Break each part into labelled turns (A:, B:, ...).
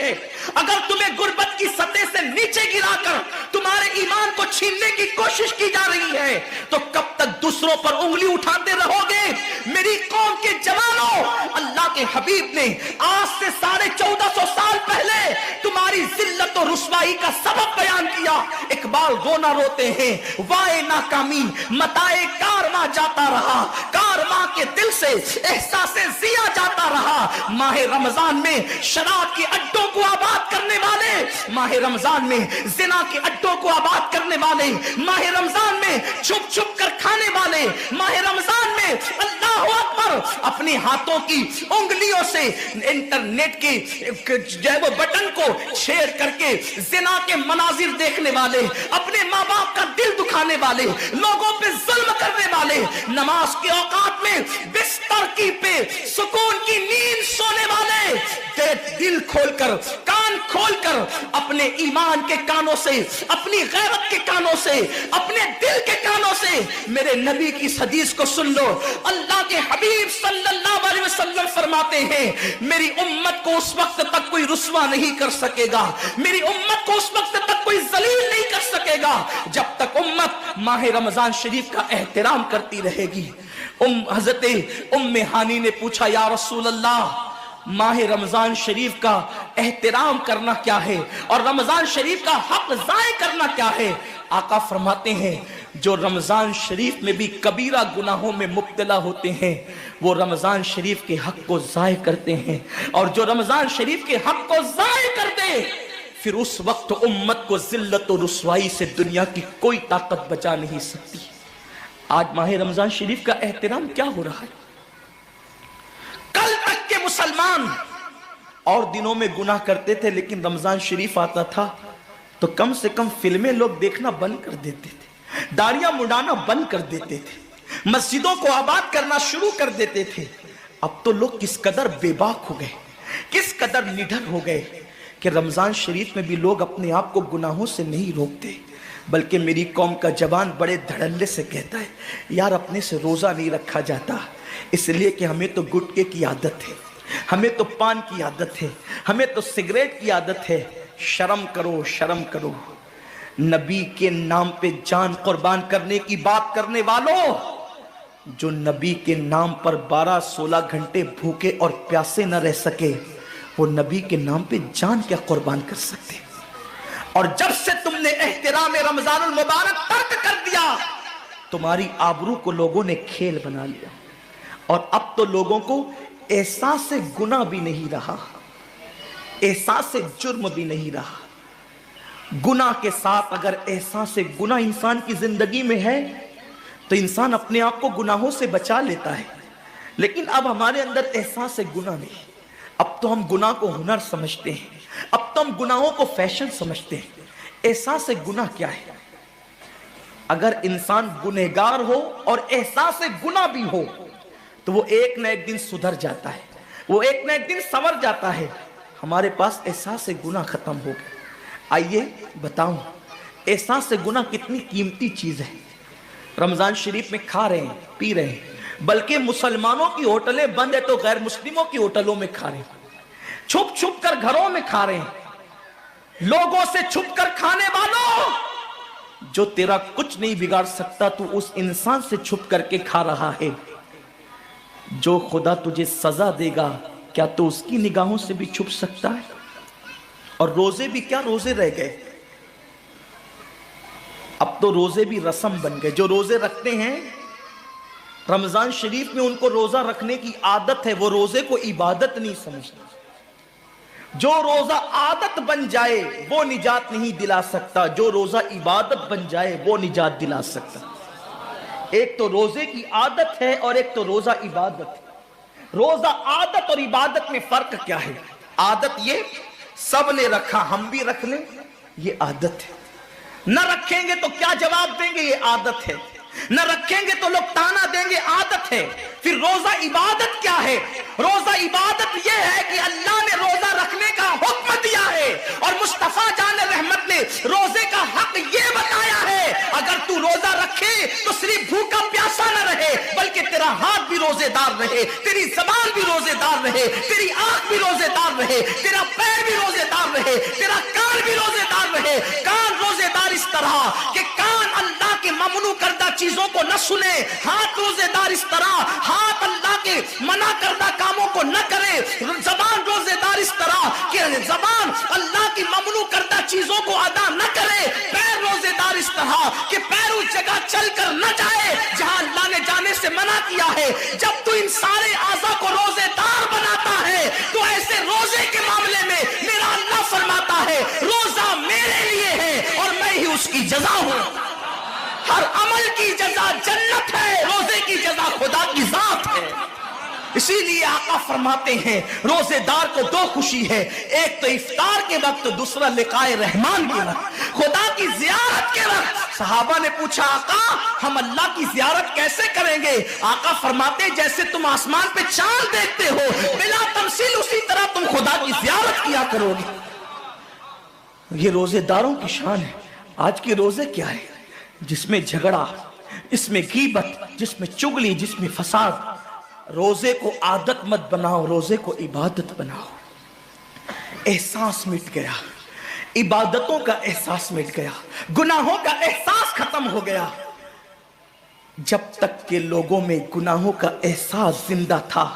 A: ہے. اگر تمہیں غربت کی سطح سے نیچے گرا کر تمہارے ایمان کو چھیننے کی کوشش کی جا رہی ہے تو کب تک دوسروں پر انگلی اٹھاتے رہو گے؟ میری قوم کے جوانوں، اللہ کے حبیب نے آج سے 1450 سال پہلے تمہاری ذلت و رسوائی کا سبب بیان کیا. اقبال رونا روتے ہیں، وائے ناکامی متائے کارواں جاتا رہا، کارواں کے دل سے احساس زیا جاتا رہا. ماہ رمضان میں شراب کے اڈوں کو آباد کرنے والے، ماہ رمضان میں زنا کے اڈوں کو آباد کرنے والے، ماہ رمضان میں چھپ چھپ کر کھانے والے، ماہ رمضان میں اللہ اکبر اپنے ہاتھوں کی انگلیوں سے انٹرنیٹ کی جو ہے وہ بٹن کو چھیڑ کر کے زنا کے مناظر دیکھنے والے، اپنے ماں باپ کا دل دکھانے والے، لوگوں پہ ظلم کرنے والے، نماز کے اوقات میں بستر کی پہ سکون کی نیند سونے والے، دل کھول کر کان کھول کر اپنے ایمان کے کانوں سے، اپنی غیرت کے کانوں سے، اپنے دل کے کانوں سے میرے نبی کی اس حدیث کو سن لو. اللہ کے حبیب صلی اللہ علیہ وسلم فرماتے ہیں میری امت کو اس وقت تک کوئی رسوا نہیں کر سکے گا، میری امت کو اس وقت تک کوئی ذلیل نہیں کر سکے گا جب تک امت ماہ رمضان شریف کا احترام کرتی رہے گی. حضرت ام ہانی نے پوچھا یا رسول اللہ ماہ رمضان شریف کا احترام کرنا کیا ہے اور رمضان شریف کا حق ضائع کرنا کیا ہے؟ آقا فرماتے ہیں جو رمضان شریف میں بھی کبیرہ گناہوں میں مبتلا ہوتے ہیں وہ رمضان شریف کے حق کو ضائع کرتے ہیں، اور جو رمضان شریف کے حق کو ضائع کر دے پھر اس وقت امت کو ذلت و رسوائی سے دنیا کی کوئی طاقت بچا نہیں سکتی. آج ماہ رمضان شریف کا احترام کیا ہو رہا ہے؟ کل تک کے مسلمان اور دنوں میں گناہ کرتے تھے لیکن رمضان شریف آتا تھا تو کم سے کم فلمیں لوگ دیکھنا بند کر دیتے تھے، داڑیاں مڈانا بند کر دیتے تھے، مسجدوں کو آباد کرنا شروع کر دیتے تھے. اب تو لوگ کس قدر بے باک ہو گئے، کس قدر نڈر ہو گئے کہ رمضان شریف میں بھی لوگ اپنے آپ کو گناہوں سے نہیں روکتے، بلکہ میری قوم کا جوان بڑے دھڑلے سے کہتا ہے یار اپنے سے روزہ نہیں رکھا جاتا اس لیے کہ ہمیں تو گٹکے کی عادت ہے، ہمیں تو پان کی عادت ہے، ہمیں تو سگریٹ کی عادت ہے. شرم کرو، شرم کرو. نبی کے نام پہ جان قربان کرنے کی بات کرنے والوں، جو نبی کے نام پر 12-16 گھنٹے بھوکے اور پیاسے نہ رہ سکے وہ نبی کے نام پہ جان کیا قربان کر سکتے؟ اور جب سے تم نے احترام رمضان المبارک ترک کر دیا تمہاری آبرو کو لوگوں نے کھیل بنا لیا، اور اب تو لوگوں کو احساس گناہ بھی نہیں رہا، احساس جرم بھی نہیں رہا. گناہ کے ساتھ اگر احساس گناہ انسان کی زندگی میں ہے تو انسان اپنے آپ کو گناہوں سے بچا لیتا ہے، لیکن اب ہمارے اندر احساس گناہ نہیں. اب تو ہم گناہ کو ہنر سمجھتے ہیں، اب تو ہم گناہوں کو فیشن سمجھتے ہیں. احساس گناہ کیا ہے؟ اگر انسان گنہگار ہو اور احساس گناہ بھی ہو تو وہ ایک نہ ایک دن سدھر جاتا ہے، وہ ایک نہ ایک دن سنور جاتا ہے. ہمارے پاس احساس گناہ ختم ہو گیا. آئیے بتاؤں احساس گناہ کتنی قیمتی چیز ہے. رمضان شریف میں کھا رہے ہیں، پی رہے ہیں، بلکہ مسلمانوں کی ہوٹلیں بند ہے تو غیر مسلموں کی ہوٹلوں میں کھا رہے ہیں، چھپ چھپ کر گھروں میں کھا رہے ہیں. لوگوں سے چھپ کر کھانے والوں، جو تیرا کچھ نہیں بگاڑ سکتا تو اس انسان سے چھپ کر کے کھا رہا ہے. جو خدا تجھے سزا دے گا کیا تو اس کی نگاہوں سے بھی چھپ سکتا ہے؟ اور روزے بھی کیا روزے رہ گئے، اب تو روزے بھی رسم بن گئے. جو روزے رکھتے ہیں رمضان شریف میں ان کو روزہ رکھنے کی عادت ہے، وہ روزے کو عبادت نہیں سمجھتے. جو روزہ عادت بن جائے وہ نجات نہیں دلا سکتا، جو روزہ عبادت بن جائے وہ نجات دلا سکتا. ایک تو روزے کی عادت ہے اور ایک تو روزہ عبادت ہے. روزہ عادت اور عبادت میں فرق کیا ہے؟ عادت یہ سب نے رکھا ہم بھی رکھ لیں، یہ عادت ہے. نہ رکھیں گے تو کیا جواب دیں گے، یہ عادت ہے. نہ رکھیں گے تو لوگ تانا دیں گے، عادت ہے. پھر روزہ عبادت کیا ہے؟ روزہ عبادت یہ ہے کہ اللہ نے روزہ رکھنے کا حکم دیا ہے اور مصطفیٰ جان رحمت نے روزے کا حق یہ بتایا ہے اگر تو روزہ رکھے تو صرف بھوکا پیاسا نہ رہے بلکہ تیرا ہاتھ بھی روزے دار رہے، تیری زبان بھی روزے دار رہے، تیری آنکھ بھی روزے دار رہے، تیرا پیر بھی روزے دار طرح کہ کان اللہ کے ممنوع کردہ چیزوں کو نہ سنے، ہاتھ روزے دار اس طرح ہاتھ اللہ کے منع کردہ کاموں کو نہ کرے، زبان روزے دار اس طرح کہ زبان اللہ کی ممنوع کردہ چیزوں کو ادا نہ کرے، پیر روزے دار اس طرح کہ پیر اس جگہ چل کر نہ جائے جہاں اللہ نے جانے سے منع کیا ہے۔ جب تو ان سارے اعضاء کو روزے دار بناتا ہے تو ایسے روزے کے معاملے میں میرا اللہ فرماتا ہے روزہ میرے لیے ہے اور میں ہی اس کی جزا ہوں۔ ہر عمل کی جزا جنت ہے، روزے کی جزا خدا کی ذات ہے۔ اسی لیے آقا فرماتے ہیں روزے دار کو دو خوشی ہے، ایک تو افطار کے وقت، دوسرا لقائے رحمان کے وقت، خدا کی زیارت کے وقت۔ صحابہ نے پوچھا آقا ہم اللہ کی زیارت کیسے کریں گے؟ آقا فرماتے ہیں جیسے تم آسمان پہ چاند دیکھتے ہو بلا تمثیل اسی طرح تم خدا کی زیارت کیا کرو گے۔ یہ روزے داروں کی شان ہے۔ آج کے روزے کیا ہے؟ جس میں جھگڑا، جس میں غیبت، جس میں چگلی، جس میں فساد۔ روزے کو عادت مت بناؤ، روزے کو عبادت بناؤ۔ احساس مٹ گیا، عبادتوں کا احساس مٹ گیا، گناہوں کا احساس ختم ہو گیا۔ جب تک کہ لوگوں میں گناہوں کا احساس زندہ تھا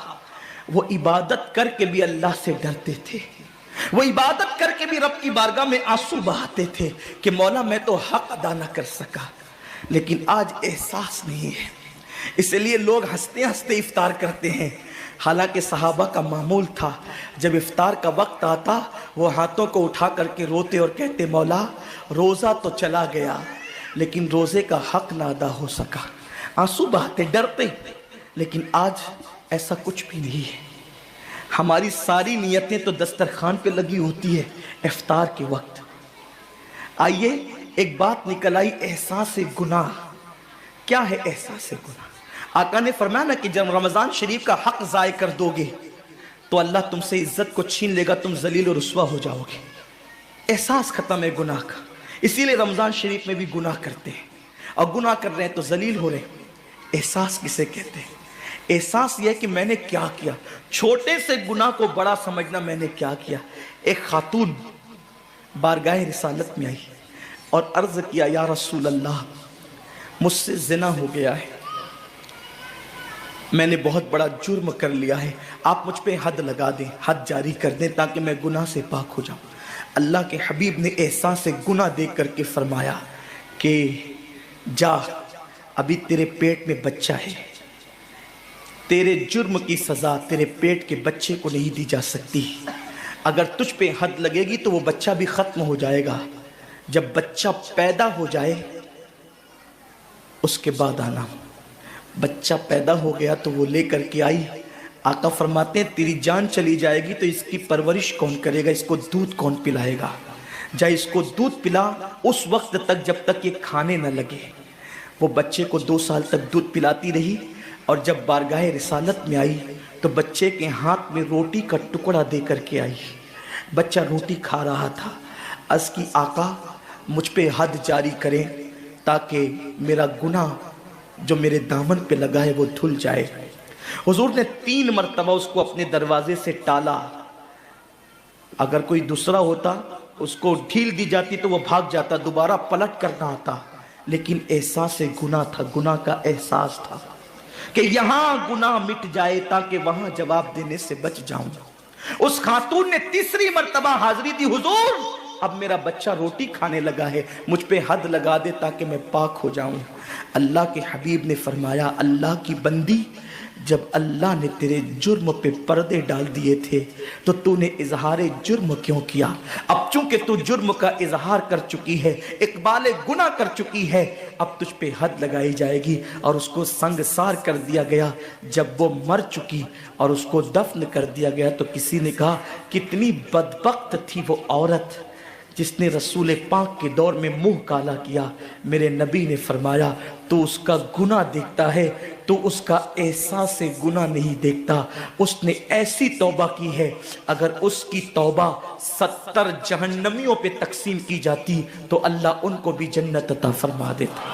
A: وہ عبادت کر کے بھی اللہ سے ڈرتے تھے، وہ عبادت کر کے بھی رب کی بارگاہ میں آنسو بہاتے تھے کہ مولا میں تو حق ادا نہ کر سکا۔ لیکن آج احساس نہیں ہے، اس لیے لوگ ہنستے ہنستے افطار کرتے ہیں۔ حالانکہ صحابہ کا معمول تھا جب افطار کا وقت آتا وہ ہاتھوں کو اٹھا کر کے روتے اور کہتے مولا روزہ تو چلا گیا لیکن روزے کا حق نہ ادا ہو سکا، آنسو بہاتے ڈرتے۔ لیکن آج ایسا کچھ بھی نہیں ہے۔ ہماری ساری نیتیں تو دسترخوان پہ لگی ہوتی ہے افطار کے وقت۔ آئیے ایک بات نکل آئی، احساس گناہ۔ کیا ہے احساس گناہ؟ آقا نے فرمایا نا کہ جب رمضان شریف کا حق ضائع کر دو گے تو اللہ تم سے عزت کو چھین لے گا، تم ذلیل و رسوا ہو جاؤ گے۔ احساس ختم ہے گناہ کا، اسی لیے رمضان شریف میں بھی گناہ کرتے ہیں، اور گناہ کر رہے ہیں تو ذلیل ہو رہے ہیں۔ احساس کسے کہتے ہیں؟ احساس یہ ہے کہ میں نے کیا کیا، چھوٹے سے گناہ کو بڑا سمجھنا میں نے کیا کیا۔ ایک خاتون بارگاہ رسالت میں آئی اور عرض کیا یا رسول اللہ مجھ سے زنا ہو گیا ہے، میں نے بہت بڑا جرم کر لیا ہے، آپ مجھ پہ حد لگا دیں، حد جاری کر دیں تاکہ میں گناہ سے پاک ہو جاؤں۔ اللہ کے حبیب نے احساس گناہ دیکھ کر کے فرمایا کہ جا ابھی تیرے پیٹ میں بچہ ہے، تیرے جرم کی سزا تیرے پیٹ کے بچے کو نہیں دی جا سکتی، اگر تجھ پہ حد لگے گی تو وہ بچہ بھی ختم ہو جائے گا، جب بچہ پیدا ہو جائے اس کے بعد آنا۔ بچہ پیدا ہو گیا تو وہ لے کر کے آئی۔ آقا فرماتے ہیں تیری جان چلی جائے گی تو اس کی پرورش کون کرے گا، اس کو دودھ کون پلائے گا؟ جا اس کو دودھ پلا اس وقت تک جب تک یہ کھانے نہ لگے۔ وہ بچے کو 2 سال تک دودھ پلاتی رہی، اور جب بارگاہ رسالت میں آئی تو بچے کے ہاتھ میں روٹی کا ٹکڑا دے کر کے آئی۔ بچہ روٹی کھا رہا تھا، عرض کی آقا مجھ پہ حد جاری کریں تاکہ میرا گناہ جو میرے دامن پہ لگا ہے وہ دھل جائے۔ حضور نے 3 مرتبہ اس کو اپنے دروازے سے ٹالا، اگر کوئی دوسرا ہوتا اس کو ڈھیل دی جاتی تو وہ بھاگ جاتا، دوبارہ پلٹ کرنا آتا، لیکن احساس گناہ تھا، گناہ کا احساس تھا کہ یہاں گناہ مٹ جائے تاکہ وہاں جواب دینے سے بچ جاؤں۔ اس خاتون نے 3 مرتبہ حاضری دی، حضور اب میرا بچہ روٹی کھانے لگا ہے، مجھ پہ حد لگا دے تاکہ میں پاک ہو جاؤں۔ اللہ کے حبیب نے فرمایا اللہ کی بندی جب اللہ نے تیرے جرم پہ پردے ڈال دیے تھے تو تو نے اظہار جرم کیوں کیا؟ اب چونکہ تو جرم کا اظہار کر چکی ہے، اقبال گناہ کر چکی ہے، اب تجھ پہ حد لگائی جائے گی۔ اور اس کو سنگسار کر دیا گیا۔ جب وہ مر چکی اور اس کو دفن کر دیا گیا تو کسی نے کہا کتنی بدبخت تھی وہ عورت جس نے رسول پاک کے دور میں منہ کالا کیا۔ میرے نبی نے فرمایا تو اس کا گناہ دیکھتا ہے تو اس کا احساس گناہ نہیں دیکھتا۔ اس نے ایسی توبہ کی ہے اگر اس کی توبہ 70 جہنمیوں پہ تقسیم کی جاتی تو اللہ ان کو بھی جنت عطا فرما دیتا۔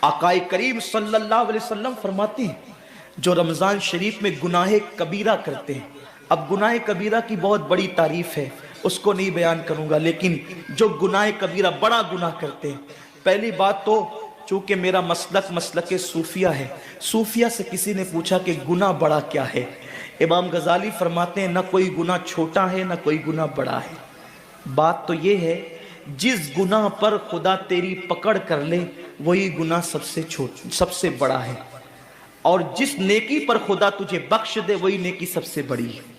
A: آقا کریم صلی اللہ علیہ وسلم فرماتے ہیں جو رمضان شریف میں گناہ کبیرہ کرتے ہیں، اب گناہ کبیرہ کی بہت بڑی تعریف ہے، اس کو نہیں بیان کروں گا، لیکن جو گناہ کبیرہ بڑا گناہ کرتے ہیں، پہلی بات تو چونکہ میرا مسلک صوفیہ ہے، صوفیہ سے کسی نے پوچھا کہ گناہ بڑا کیا ہے؟ امام غزالی فرماتے ہیں نہ کوئی گناہ چھوٹا ہے نہ کوئی گناہ بڑا ہے، بات تو یہ ہے جس گناہ پر خدا تیری پکڑ کر لے وہی گناہ سب سے بڑا ہے، اور جس نیکی پر خدا تجھے بخش دے وہی نیکی سب سے بڑی ہے۔